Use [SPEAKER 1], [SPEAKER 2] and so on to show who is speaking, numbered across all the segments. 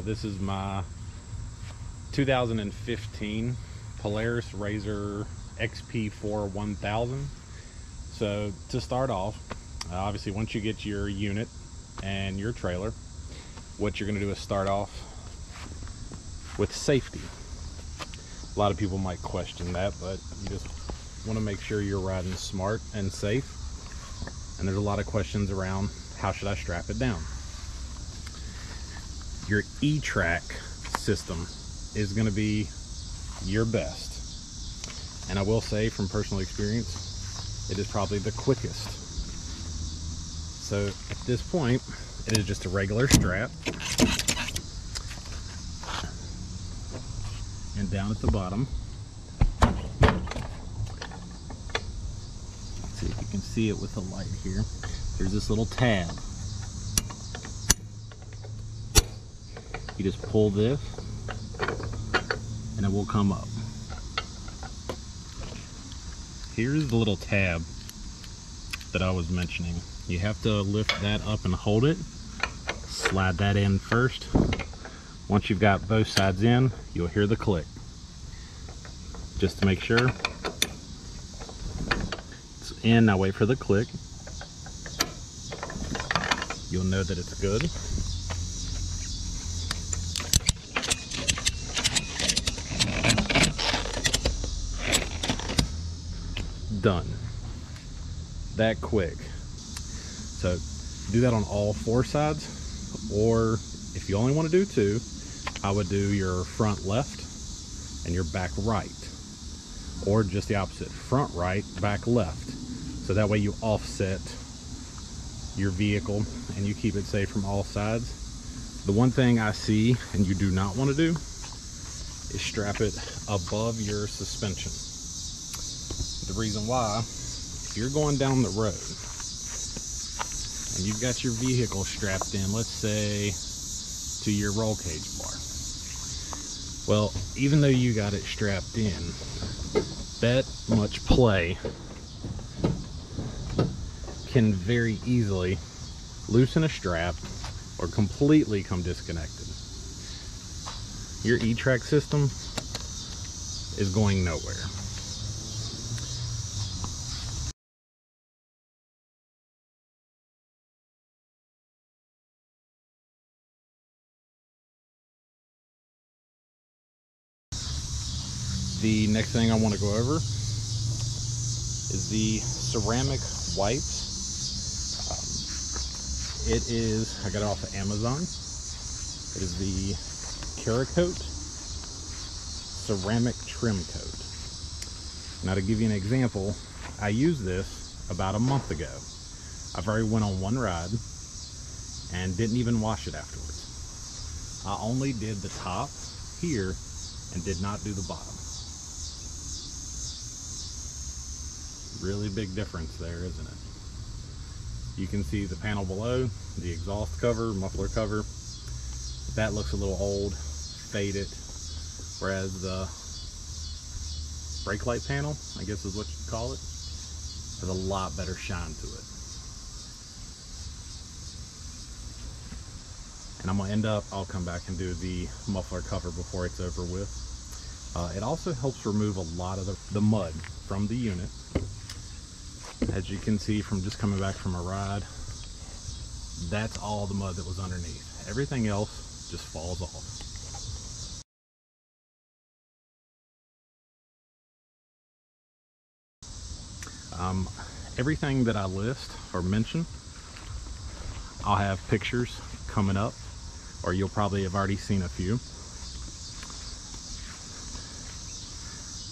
[SPEAKER 1] This is my 2015 Polaris RZR XP4 1000. So to start off, obviously once you get your unit and your trailer, what you're going to do is start off with safety. A lot of people might question that, but you just want to make sure you're riding smart and safe. And there's a lot of questions around how should I strap it down. Your E-Track system is going to be your best, and I will say from personal experience it is probably the quickest. So at this point it is just a regular strap, and down at the bottom, let's see if you can see it with the light here, there's this little tab. You just pull this and it will come up. Here's the little tab that I was mentioning. You have to lift that up and hold it. Slide that in first. Once you've got both sides in, you'll hear the click. Just to make sure it's in. Now wait for the click. You'll know that it's good. Done. That quick. So do that on all four sides, or if you only want to do two, I would do your front left and your back right, or just the opposite, front right, back left. So that way you offset your vehicle and you keep it safe from all sides. The one thing I see and you do not want to do is strap it above your suspension. The reason why, if you're going down the road and you've got your vehicle strapped in, let's say to your roll cage bar, well, even though you got it strapped in, that much play can very easily loosen a strap or completely come disconnected. Your E-Track system is going nowhere. The next thing I want to go over is the ceramic wipes. It is, I got it off of Amazon. It is the Cerakote ceramic trim coat. Now to give you an example, I used this about a month ago. I've already went on one ride and didn't even wash it afterwards. I only did the top here and did not do the bottom. Really big difference there, isn't it? You can see the panel below, the exhaust cover, muffler cover. That looks a little old, faded, whereas the brake light panel, I guess is what you'd call it, has a lot better shine to it. And I'm gonna end up, I'll come back and do the muffler cover before it's over with. It also helps remove a lot of the mud from the unit. As you can see from just coming back from a ride, that's all the mud that was underneath. Everything else just falls off. Everything that I list or mention, I'll have pictures coming up, or you'll probably have already seen a few.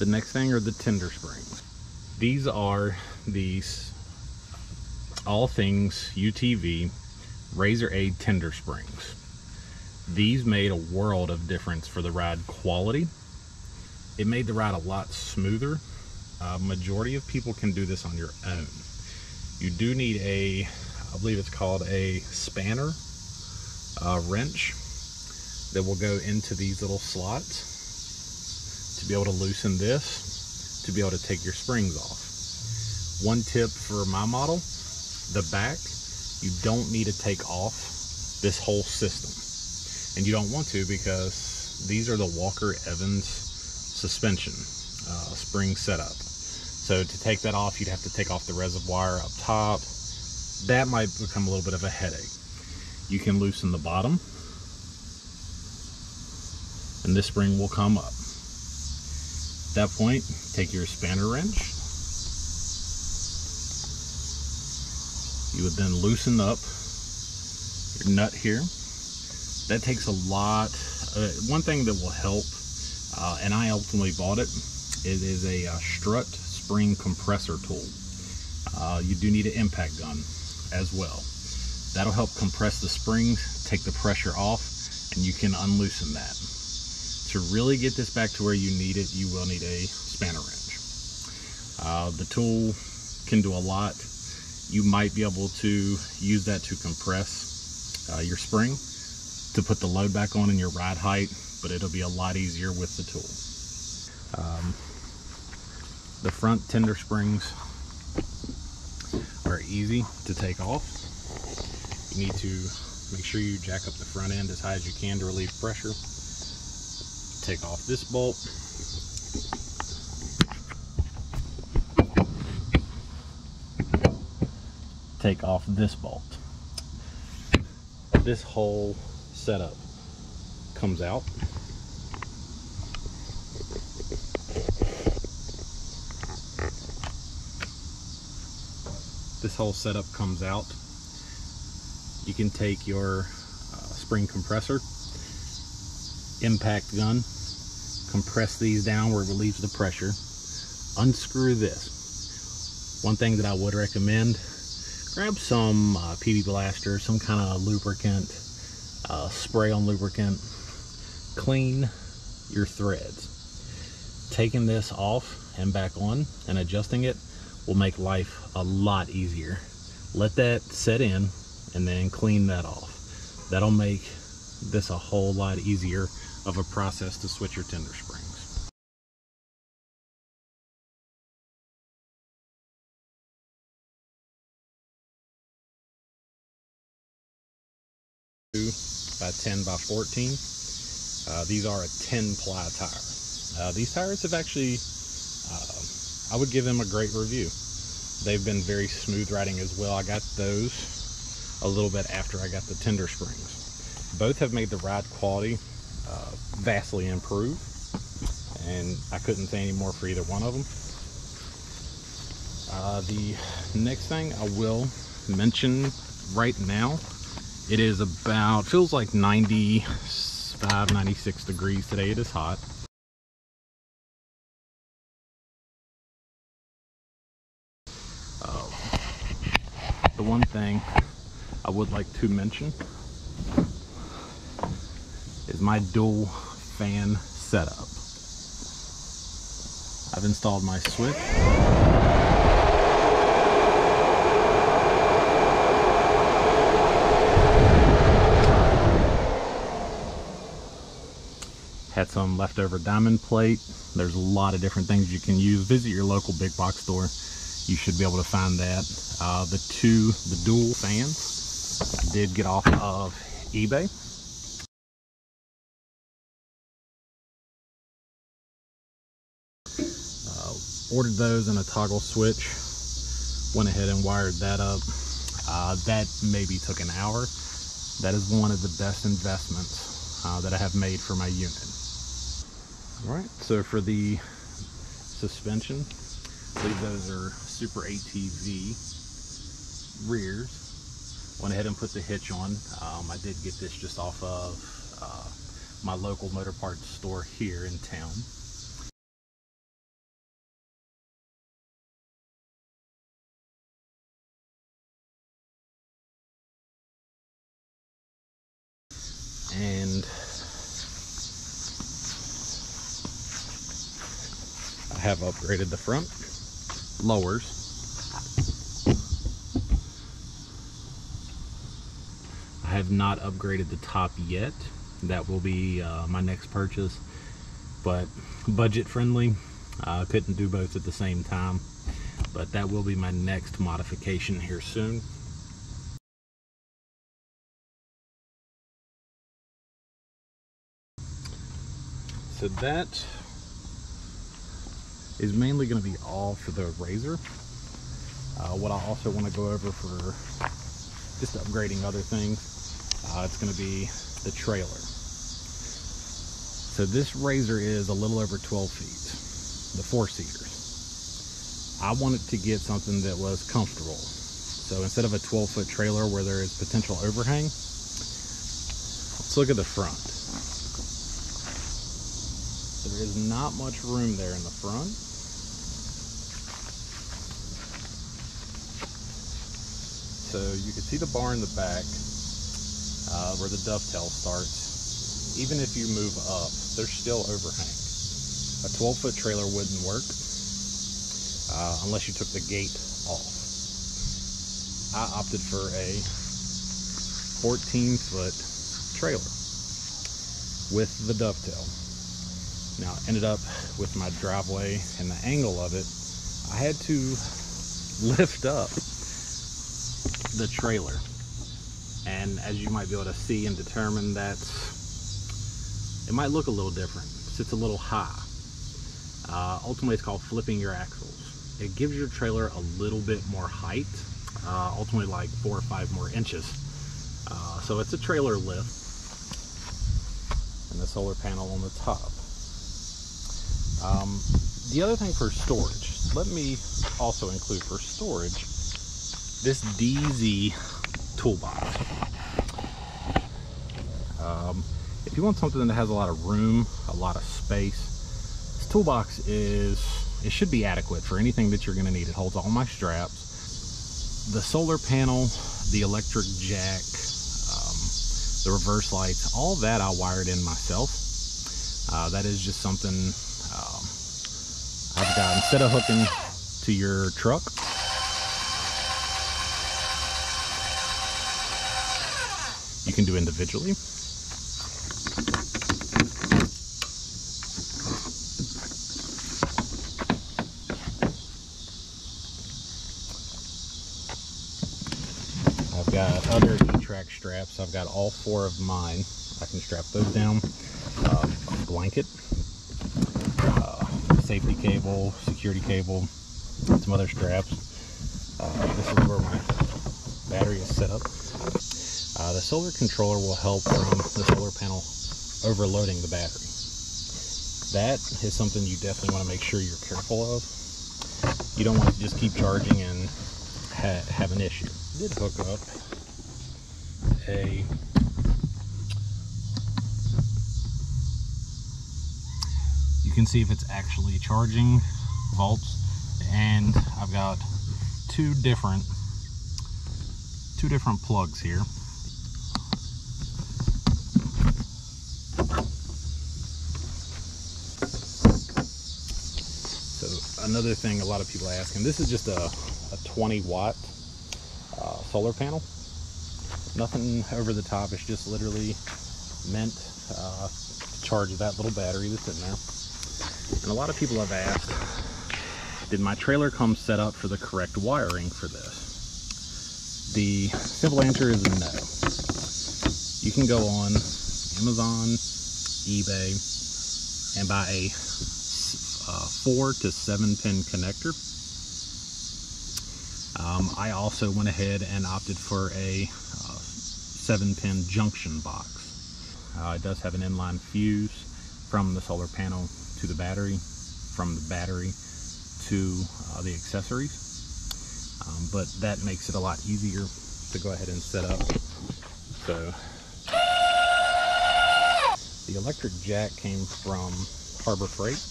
[SPEAKER 1] The next thing are the tender springs. These are these all things UTV RZR tender springs. These made a world of difference for the ride quality. It made the ride a lot smoother. Majority of people can do this on your own. You do need a, I believe it's called a spanner wrench that will go into these little slots to be able to loosen this. to be able to take your springs off. One tip for my model, the back, you don't need to take off this whole system. And you don't want to, because these are the Walker Evans suspension spring setup. So to take that off, you'd have to take off the reservoir up top. That might become a little bit of a headache. You can loosen the bottom, and this spring will come up. At that point, take your spanner wrench. You would then loosen up your nut here. That takes a lot. One thing that will help, and I ultimately bought it, it is a strut spring compressor tool. You do need an impact gun as well. That'll help compress the springs, take the pressure off, and you can unloosen that. To really get this back to where you need it, you will need a spanner wrench. The tool can do a lot. You might be able to use that to compress your spring to put the load back on in your ride height, but it'll be a lot easier with the tool. The front tender springs are easy to take off. You need to make sure you jack up the front end as high as you can to relieve pressure. Take off this bolt. Take off this bolt. This whole setup comes out. This whole setup comes out. You can take your spring compressor, impact gun, compress these down where it relieves the pressure, unscrew this. One thing that I would recommend, grab some PB Blaster, some kind of lubricant, spray on lubricant, clean your threads. Taking this off and back on and adjusting it will make life a lot easier. Let that set in and then clean that off. That'll make this a whole lot easier of a process to switch your tender springs. By 10 by 14. These are a 10 ply tire. These tires have actually, I would give them a great review. They've been very smooth riding as well. I got those a little bit after I got the tender springs. Both have made the ride quality vastly improved, and I couldn't say any more for either one of them. The next thing I will mention right now, it is about, feels like 95, 96 degrees today. It is hot. The one thing I would like to mention is my dual fan setup. I've installed my switch. Had some leftover diamond plate. There's a lot of different things you can use. Visit your local big box store. You should be able to find that. The dual fans I did get off of eBay. Ordered those in a toggle switch. Went ahead and wired that up. That maybe took an hour. That is one of the best investments that I have made for my unit. All right, so for the suspension, I believe those are Super ATV rears. Went ahead and put the hitch on. I did get this just off of my local motor parts store here in town. And I have upgraded the front lowers. I have not upgraded the top yet. That will be my next purchase, but budget friendly. Couldn't do both at the same time, but that will be my next modification here soon. So that is mainly going to be all for the RZR. What I also want to go over for just upgrading other things, it's going to be the trailer. So this RZR is a little over 12 feet, the 4-seaters. I wanted to get something that was comfortable. So instead of a 12-foot trailer where there is potential overhang, let's look at the front. There is not much room there in the front. So you can see the bar in the back where the dovetail starts. Even if you move up, there's still overhang. A 12-foot trailer wouldn't work unless you took the gate off. I opted for a 14-foot trailer with the dovetail. Now, ended up with my driveway and the angle of it, I had to lift up the trailer, and as you might be able to see and determine, that it might look a little different. It sits a little high. Ultimately, it's called flipping your axles. It gives your trailer a little bit more height, ultimately like 4 or 5 more inches. So it's a trailer lift, and the solar panel on the top. The other thing for storage, let me also include for storage this DZ toolbox. If you want something that has a lot of room, a lot of space, this toolbox it should be adequate for anything that you're going to need. It holds all my straps, the solar panel, the electric jack, the reverse lights, all that I wired in myself. That is just something I've got. Instead of hooking to your truck, you can do individually. I've got other E-track straps. I've got all 4 of mine. I can strap those down. A blanket, safety cable, security cable, some other straps. This is where my battery is set up. The solar controller will help from the solar panel overloading the battery. That is something you definitely want to make sure you're careful of. You don't want to just keep charging and have an issue. I did hook up you can see if it's actually charging volts, and I've got two different plugs here. So another thing a lot of people ask, and this is just a 20-watt solar panel. Nothing over the top. It's just literally meant to charge that little battery that's in there. And a lot of people have asked, did my trailer come set up for the correct wiring for this? The simple answer is no. You can go on Amazon, eBay, and buy a 4 to 7 pin connector. I also went ahead and opted for a 7-pin junction box. It does have an inline fuse from the solar panel to the battery, from the battery to the accessories, but that makes it a lot easier to go ahead and set up. So the electric jack came from Harbor Freight.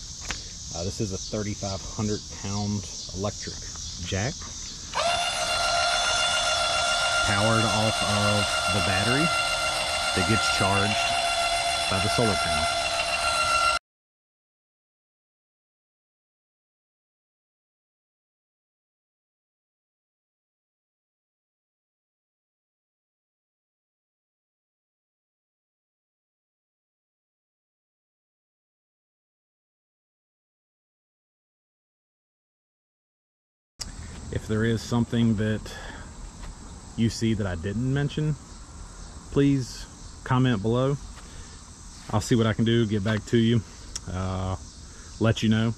[SPEAKER 1] This is a 3,500 pound electric jack, powered off of the battery that gets charged by the solar panel. If there is something that you see that I didn't mention, please comment below. I'll see what I can do, get back to you, let you know.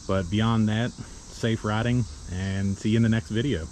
[SPEAKER 1] But beyond that, safe riding, and see you in the next video.